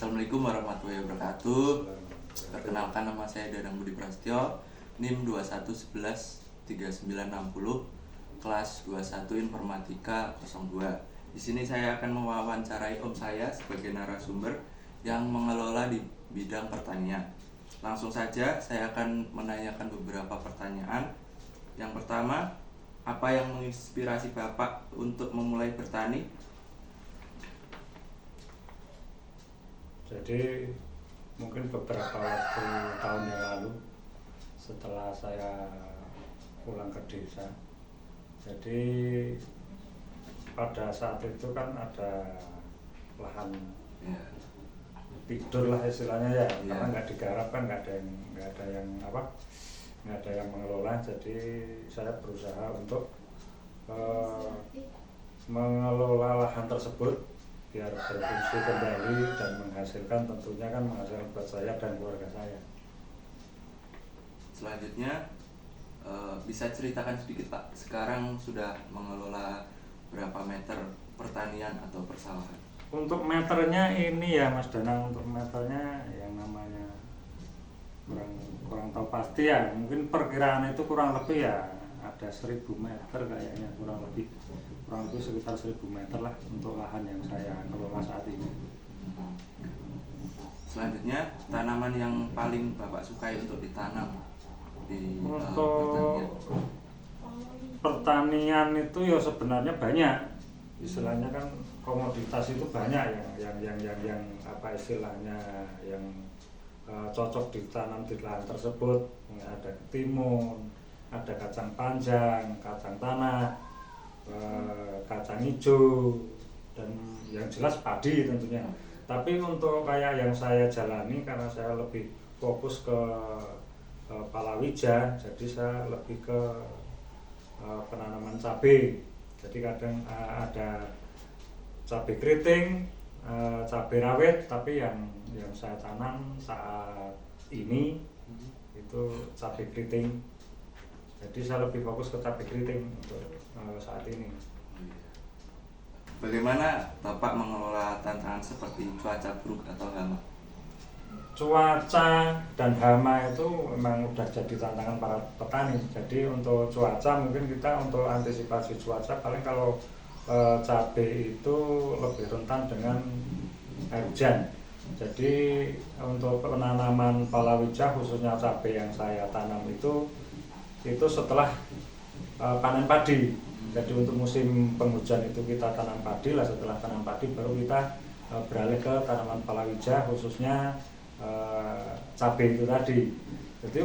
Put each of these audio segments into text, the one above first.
Assalamualaikum warahmatullahi wabarakatuh. Perkenalkan, nama saya Danang Budi Prasetyo, NIM 21113960, kelas 21 Informatika 02. Di sini saya akan mewawancarai om saya sebagai narasumber yang mengelola di bidang pertanian. Langsung saja saya akan menanyakan beberapa pertanyaan. Yang pertama, apa yang menginspirasi Bapak untuk memulai bertani? Jadi mungkin beberapa waktu tahun yang lalu setelah saya pulang ke desa, jadi pada saat itu kan ada lahan tidur lah istilahnya ya, karena nggak digarap kan, nggak ada yang mengelola. Jadi saya berusaha untuk mengelola lahan tersebut biar berfungsi kembali dan menghasilkan, tentunya kan menghasilkan buat saya dan keluarga saya. Selanjutnya, bisa ceritakan sedikit Pak, sekarang sudah mengelola berapa meter pertanian atau persawahan? Untuk meternya ini ya Mas Danang, untuk meternya yang namanya kurang tahu pasti ya, mungkin perkiraan itu kurang lebih ya ada 1000 meter kayaknya, kurang lebih sekitar 1000 meter lah untuk lahan yang saya kelola saat ini. Selanjutnya, tanaman yang paling Bapak sukai untuk ditanam di untuk pertanian itu ya sebenarnya banyak, istilahnya kan komoditas itu banyak yang apa istilahnya yang cocok ditanam di lahan tersebut. Ada ketimun, ada kacang panjang, kacang tanah, kacang hijau, dan yang jelas padi tentunya. Tapi untuk kayak yang saya jalani, karena saya lebih fokus ke palawija, jadi saya lebih ke penanaman cabai. Jadi kadang ada cabai keriting, cabai rawit, tapi yang saya tanam saat ini itu cabai keriting. Jadi saya lebih fokus ke cabai keriting untuk saat ini. Bagaimana Bapak mengelola tantangan seperti cuaca buruk atau hama? Cuaca dan hama itu memang udah jadi tantangan para petani. Jadi untuk cuaca mungkin kita untuk antisipasi cuaca paling kalau cabai itu lebih rentan dengan air hujan. Jadi untuk penanaman palawija khususnya cabai yang saya tanam itu setelah panen padi. Jadi untuk musim penghujan itu kita tanam padi lah, setelah tanam padi baru kita beralih ke tanaman palawija khususnya cabai itu tadi. Jadi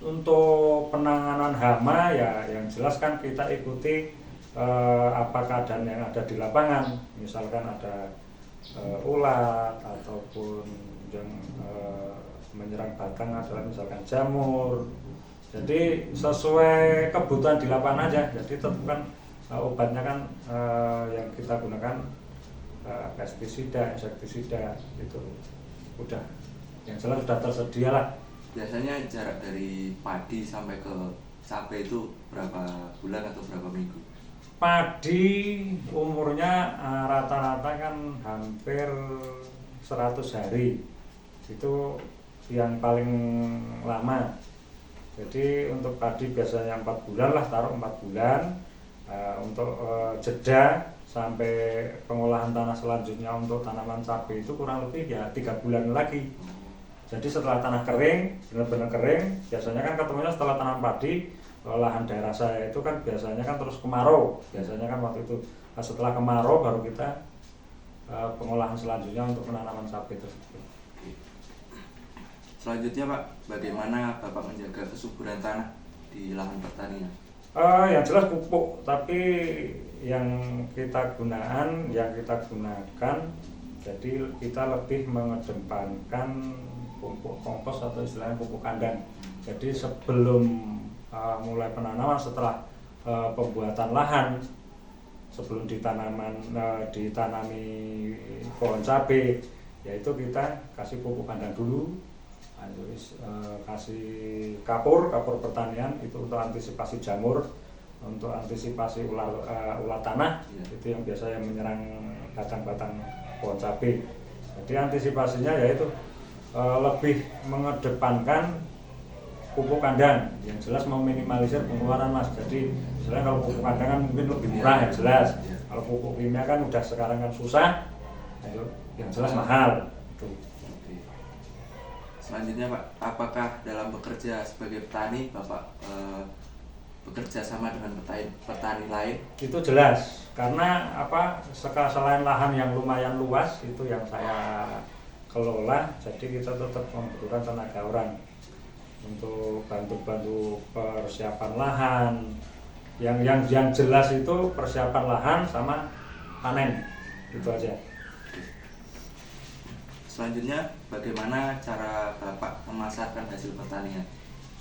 untuk penanganan hama ya yang jelas kan kita ikuti apa keadaan yang ada di lapangan. Misalkan ada ulat ataupun yang menyerang batang adalah misalkan jamur. Jadi sesuai kebutuhan di lapangan aja. Jadi tentukan obatnya kan yang kita gunakan pestisida, insektisida itu udah yang jelas sudah tersedia lah. Biasanya jarak dari padi sampai ke cabai itu berapa bulan atau berapa minggu? Padi umurnya rata-rata kan hampir 100 hari. Itu yang paling lama. Jadi untuk padi biasanya 4 bulan lah, taruh 4 bulan. Untuk jeda sampai pengolahan tanah selanjutnya untuk tanaman cabai itu kurang lebih ya 3 bulan lagi. Jadi setelah tanah kering, benar-benar kering, biasanya kan ketemunya setelah tanam padi, lahan daerah saya itu kan biasanya kan terus kemarau. Biasanya kan waktu itu setelah kemarau baru kita pengolahan selanjutnya untuk penanaman cabai tersebut. Selanjutnya Pak, bagaimana Bapak menjaga kesuburan tanah di lahan pertanian? Yang jelas pupuk, tapi yang kita gunakan, jadi kita lebih mengedepankan pupuk kompos atau istilahnya pupuk kandang. Jadi sebelum mulai penanaman, setelah pembuatan lahan, sebelum ditanami pohon cabai, yaitu kita kasih pupuk kandang dulu. Kasih kapur pertanian itu untuk antisipasi jamur, untuk antisipasi ulat tanah, itu yang biasa yang menyerang batang-batang pohon cabai. Jadi antisipasinya yaitu lebih mengedepankan pupuk kandang yang jelas meminimalisir pengeluaran Mas. Jadi misalnya kalau pupuk kandang kan mungkin lebih murah ya jelas. Kalau pupuk kimia kan udah sekarang kan susah, itu yang jelas mahal. Itu. Oke. Selanjutnya Pak, apakah dalam bekerja sebagai petani Bapak bekerja sama dengan petani lain? Itu jelas karena apa, selain lahan yang lumayan luas itu yang saya kelola, jadi kita tetap membutuhkan tenaga orang untuk bantu-bantu persiapan lahan. Yang jelas itu persiapan lahan sama panen, itu aja. Selanjutnya, bagaimana cara Bapak memasarkan hasil pertanian?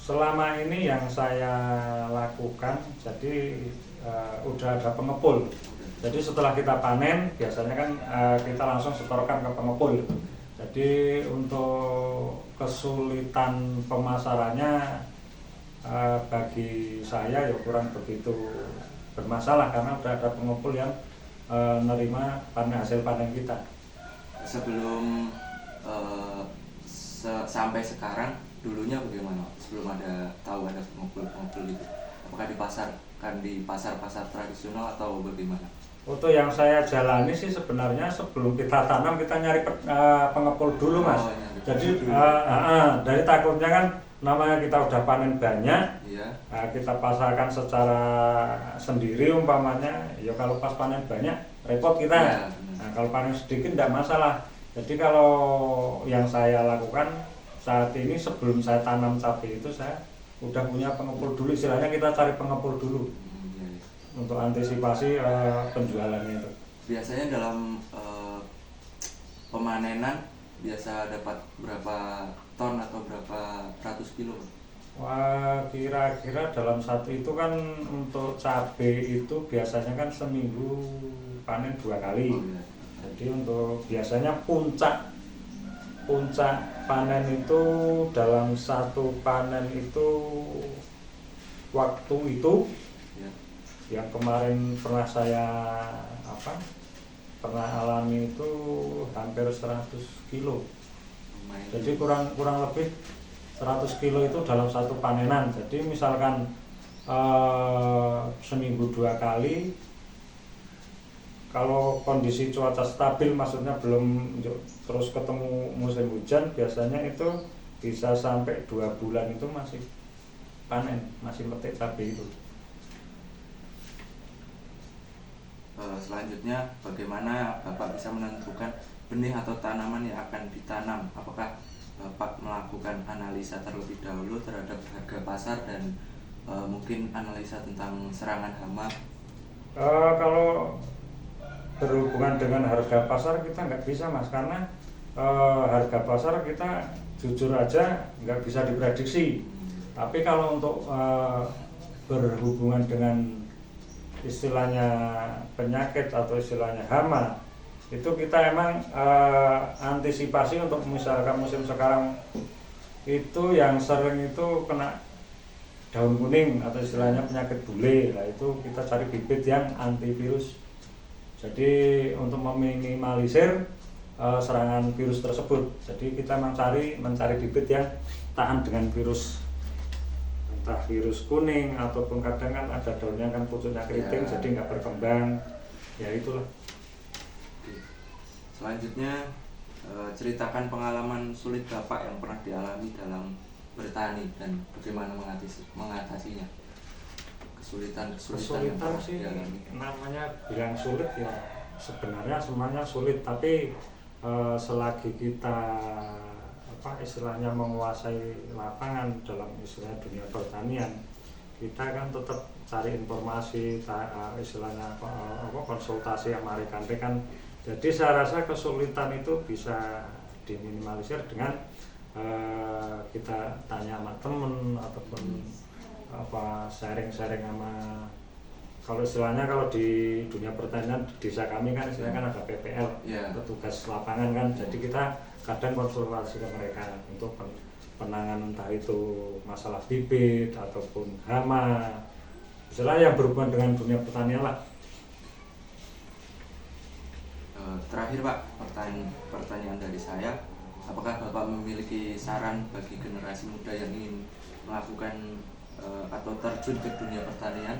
Selama ini yang saya lakukan, jadi udah ada pengepul. Jadi setelah kita panen, biasanya kan kita langsung setorkan ke pengepul. Jadi untuk kesulitan pemasarannya bagi saya ya kurang begitu bermasalah karena udah ada pengepul yang nerima hasil panen kita. Sebelum sampai sekarang, dulunya bagaimana? Sebelum tahu ada pengepul itu, apakah dipasarkan di pasar-pasar tradisional atau bagaimana? Untuk yang saya jalani sih sebenarnya sebelum kita tanam kita nyari pengepul dulu Mas. Jadi dari takutnya kan namanya kita udah panen banyak, iya. Kita pasarkan secara sendiri umpamanya, ya kalau pas panen banyak repot kita. Ya, nah kalau panen sedikit tidak masalah. Jadi kalau yang saya lakukan saat ini sebelum saya tanam cabai itu saya udah punya pengepul dulu, istilahnya kita cari pengepul dulu. Untuk antisipasi penjualannya itu. Biasanya dalam pemanenan biasa dapat berapa ton atau berapa ratus kilo? Wah, kira-kira dalam satu itu kan untuk cabai itu biasanya kan seminggu panen 2 kali. Oh, iya. Jadi untuk biasanya puncak panen itu dalam satu panen itu waktu itu yang kemarin pernah saya alami itu hampir 100 kilo. Jadi kurang lebih 100 kilo itu dalam satu panenan. Jadi misalkan seminggu 2 kali, kalau kondisi cuaca stabil maksudnya belum terus ketemu musim hujan, biasanya itu bisa sampai 2 bulan itu masih panen, masih metik cabai itu. Selanjutnya, bagaimana Bapak bisa menentukan benih atau tanaman yang akan ditanam? Apakah Bapak melakukan analisa terlebih dahulu terhadap harga pasar dan mungkin analisa tentang serangan hama? Kalau berhubungan dengan harga pasar kita nggak bisa Mas, karena harga pasar kita jujur aja nggak bisa diprediksi. Tapi kalau untuk berhubungan dengan istilahnya penyakit atau istilahnya hama, itu kita emang antisipasi untuk misalkan musim sekarang itu yang sering itu kena daun kuning atau istilahnya penyakit bule. Nah itu kita cari bibit yang antivirus. Jadi untuk meminimalisir serangan virus tersebut, jadi kita mencari bibit yang tahan dengan virus, entah virus kuning ataupun kadang kan ada daunnya kan pucuknya keriting, jadi nggak berkembang, ya itulah. Selanjutnya, ceritakan pengalaman sulit Bapak yang pernah dialami dalam bertani dan bagaimana mengatasinya. Kesulitan yang pernah sih dialami. namanya bilang sulit ya sebenarnya semuanya sulit, tapi selagi kita istilahnya menguasai lapangan dalam istilah dunia pertanian, kita kan tetap cari informasi, istilahnya konsultasi sama rekan-rekan. Jadi saya rasa kesulitan itu bisa diminimalisir dengan kita tanya sama temen ataupun sharing-sharing sama, kalau istilahnya kalau di dunia pertanian di desa kami kan istilahnya kan ada PPL, petugas lapangan kan, jadi kita kadang konsultasi ke mereka untuk penanganan entah itu masalah bibit ataupun hama, istilahnya yang berhubungan dengan dunia pertanian lah. Terakhir Pak, pertanyaan dari saya, apakah Bapak memiliki saran bagi generasi muda yang ingin melakukan atau terjun ke dunia pertanian?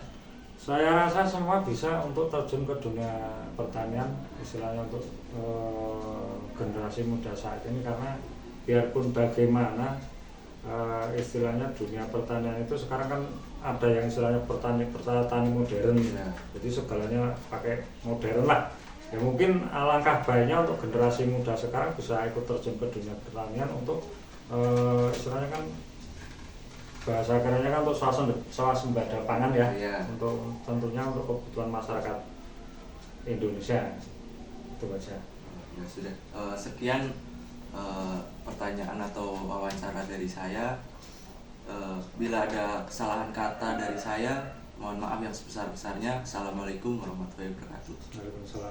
Saya rasa semua bisa untuk terjun ke dunia pertanian, istilahnya untuk generasi muda saat ini, karena biarpun bagaimana istilahnya dunia pertanian itu sekarang kan ada yang istilahnya petani modern, Ya. jadi segalanya pakai modern lah. Ya mungkin alangkah baiknya untuk generasi muda sekarang bisa ikut terjun ke dunia pertanian untuk istilahnya kan bahasa kerennya kan untuk swasembada pangan ya, Iya. untuk tentunya untuk kebutuhan masyarakat Indonesia. Itu aja. Ya sudah. Sekian pertanyaan atau wawancara dari saya. Bila ada kesalahan kata dari saya, mohon maaf yang sebesar-besarnya. Assalamualaikum warahmatullahi wabarakatuh. Waalaikumsalam.